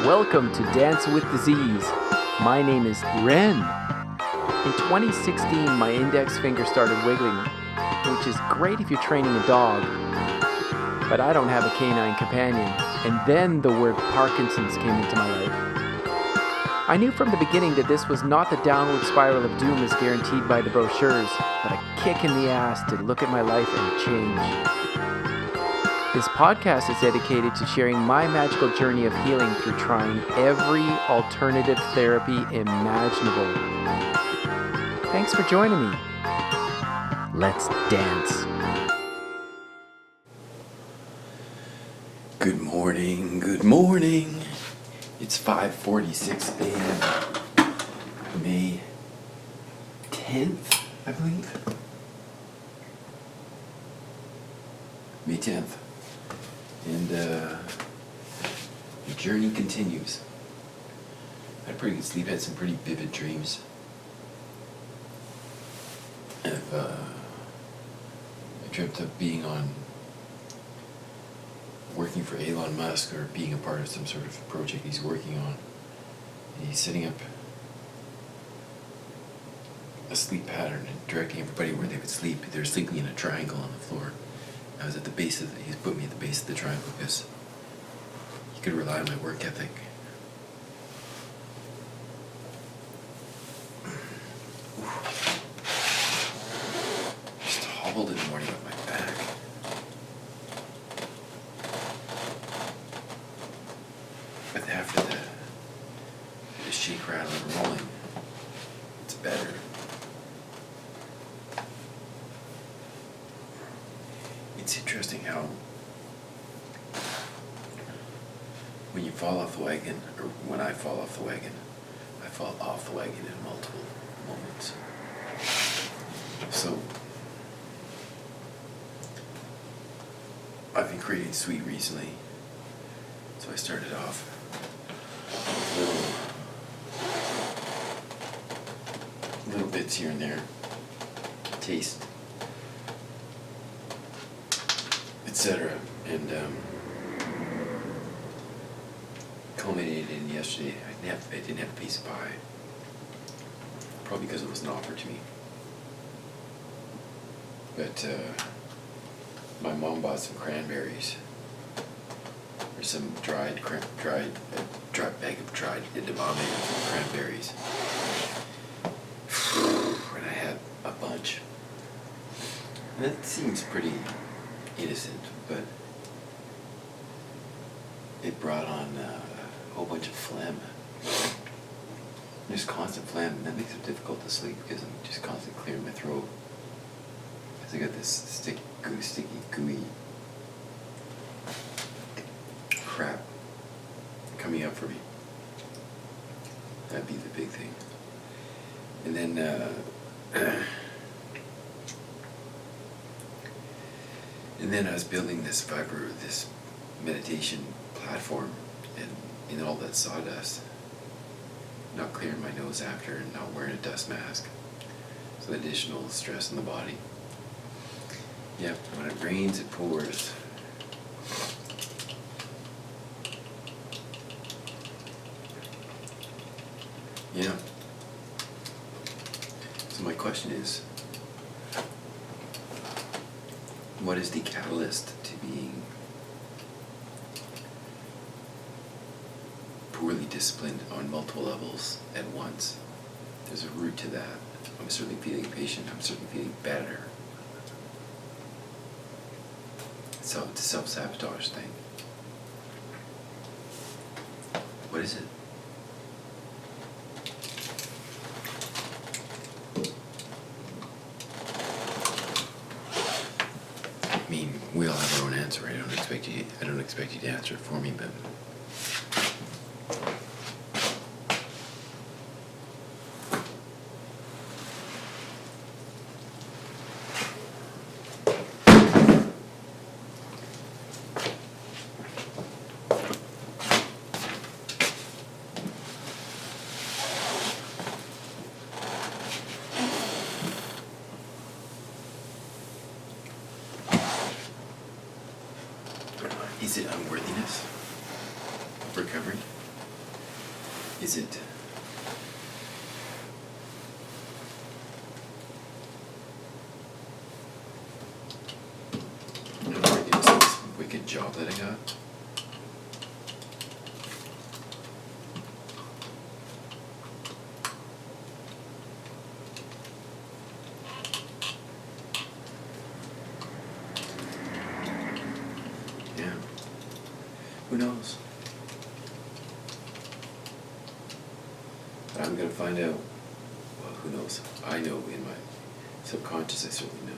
Welcome to Dance with Disease. My name is Ren. In 2016, my index finger started wiggling, which is great if you're training a dog, but I don't have a canine companion. And then the word Parkinsons came into my life. I knew from the beginning that this was not the downward spiral of doom as guaranteed by the brochures, but a kick in the ass to look at my life and change. This podcast is dedicated to sharing my magical journey of healing through trying every alternative therapy imaginable. Thanks for joining me. Let's dance. Good morning. It's 5:46 a.m. May 10th, I believe. May 10th. And the journey continues. I had a pretty good sleep, had some pretty vivid dreams. I dreamt of working for Elon Musk, or being a part of some sort of project he's working on. And he's setting up a sleep pattern and directing everybody where they would sleep. They're sleeping in a triangle on the floor. I was at the base of he's put me at the base of the triangle because he could rely on my work ethic. Just hobbled in the morning with my back. But after the shake, rattle, and rolling, it's better. It's interesting how when you fall off the wagon, or when I fall off the wagon, I fall off the wagon in multiple moments. So, I've been creating sweet recently, so I started off little bits here and there, taste, etc. And culminated in yesterday. I didn't have a piece of pie, probably because it wasn't offered to me. But my mom bought some cranberries, or some dried bag of dried edamame cranberries, and I had a bunch. And that seems pretty innocent, but it brought on a whole bunch of phlegm. Just constant phlegm, and that makes it difficult to sleep because I'm just constantly clearing my throat. Because I got this sticky, gooey crap coming up for me. That'd be the big thing. And then And then I was building this meditation platform, and in all that sawdust, not clearing my nose after, and not wearing a dust mask. So additional stress on the body. Yep, when it rains, it pours. Yeah. So my question is, what is the catalyst to being poorly disciplined on multiple levels at once? There's a root to that. I'm certainly feeling patient. I'm certainly feeling better. So it's a self-sabotage thing. What is it? I mean, we all have our own answer. I don't expect you to answer it for me, but is it unworthiness of recovery? Is it this wicked job that I got? Yeah. Who knows? But I'm gonna find out. Well, who knows? I know in my subconscious, I certainly know.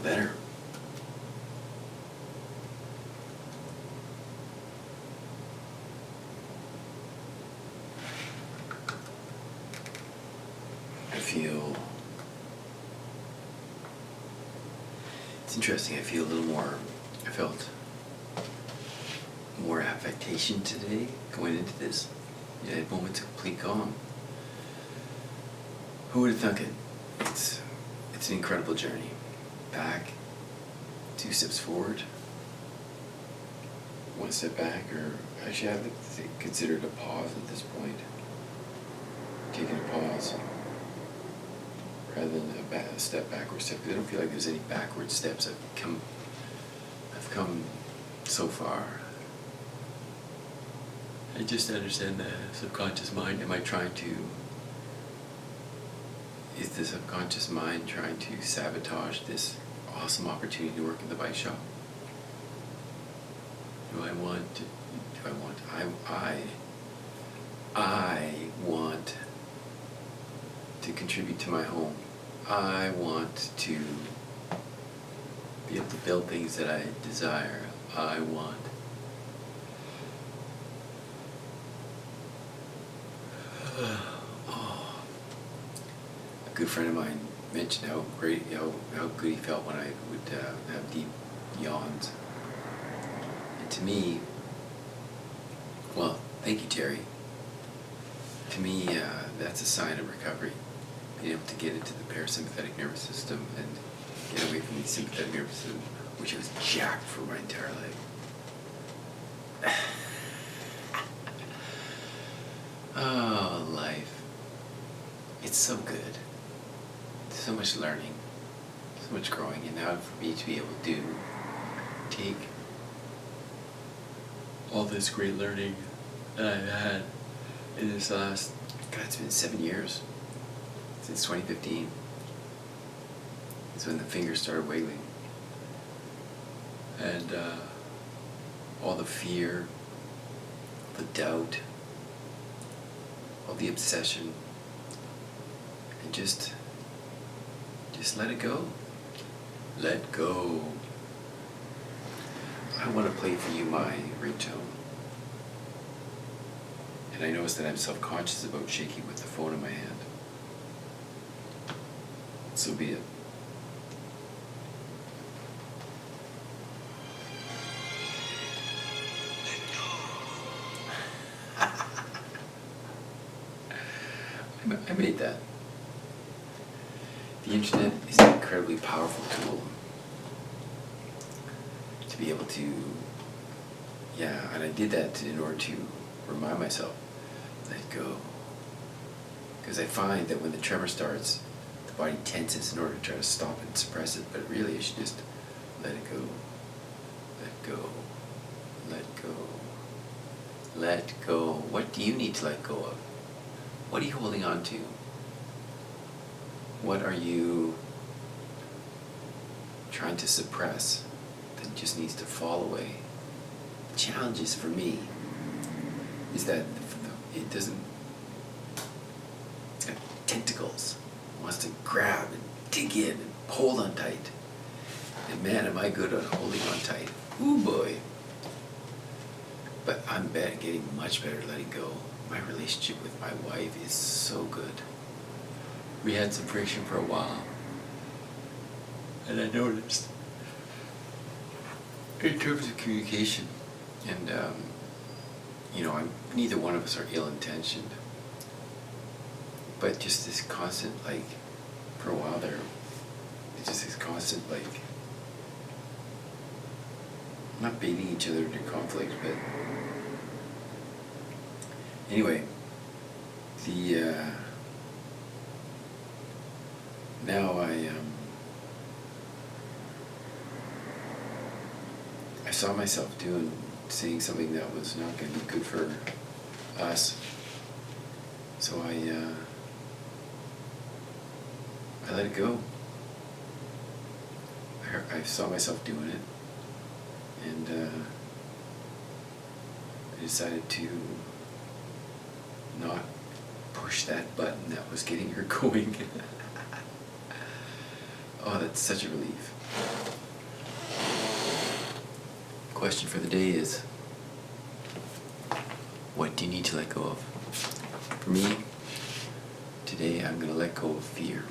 better. It's interesting, I felt more affectation today going into this. I had moments of complete calm. Who would have thunk it? It's an incredible journey. Back, 2 steps forward, 1 step back, or actually I would consider it a pause at this point. Taking a pause rather than a step backward step, because I don't feel like there's any backward steps. I've come so far. I just understand the subconscious mind. Is the subconscious mind trying to sabotage this awesome opportunity to work in the bike shop? I want to contribute to my home. I want to be able to build things that I desire. I want a good friend of mine mentioned how good he felt when I would have deep yawns. And to me, well, thank you, Jerry. To me, that's a sign of recovery. Being able to get into the parasympathetic nervous system and get away from the sympathetic nervous system, which was jacked for my entire life. Oh, life. It's so good. So much learning, so much growing, and now for me to be able to take all this great learning that I've had in this last, it's been 7 years, since 2015. It's when the fingers started wiggling. And all the fear, the doubt, all the obsession, and just let it go. Let go. I want to play for you my ringtone. And I notice that I'm self-conscious about shaking with the phone in my hand. So be it. I made that. The internet is an incredibly powerful tool to be able to, and I did that in order to remind myself, let go. Because I find that when the tremor starts, the body tenses in order to try to stop it and suppress it, but really I should just let it go. Let go. Let go. Let go. What do you need to let go of? What are you holding on to? What are you trying to suppress that just needs to fall away? The challenge is for me is that it doesn't, it's got tentacles. It wants to grab and dig in and hold on tight. And man, am I good at holding on tight. Ooh boy. But I'm getting much better at letting go. My relationship with my wife is so good. We had some friction for a while, and I noticed in terms of communication, and neither one of us are ill-intentioned, but just this constant, for a while there, it's just this constant, not baiting each other into conflict, but anyway, now I saw myself saying something that was not going to be good for us, so I let it go. I saw myself doing it, and I decided to not push that button that was getting her going. Oh, that's such a relief. Question for the day is, what do you need to let go of? For me, today I'm going to let go of fear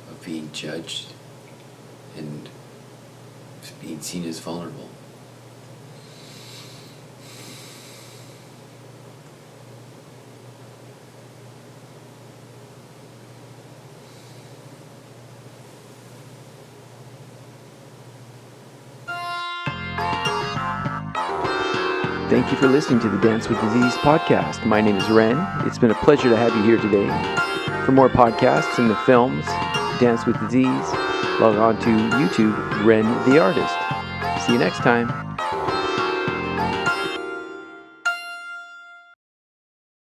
of being judged and being seen as vulnerable. Thank you for listening to the Dance with Disease podcast. My name is Ren. It's been a pleasure to have you here today. For more podcasts and the films, Dance with Disease, log on to YouTube, Ren the Artist. See you next time.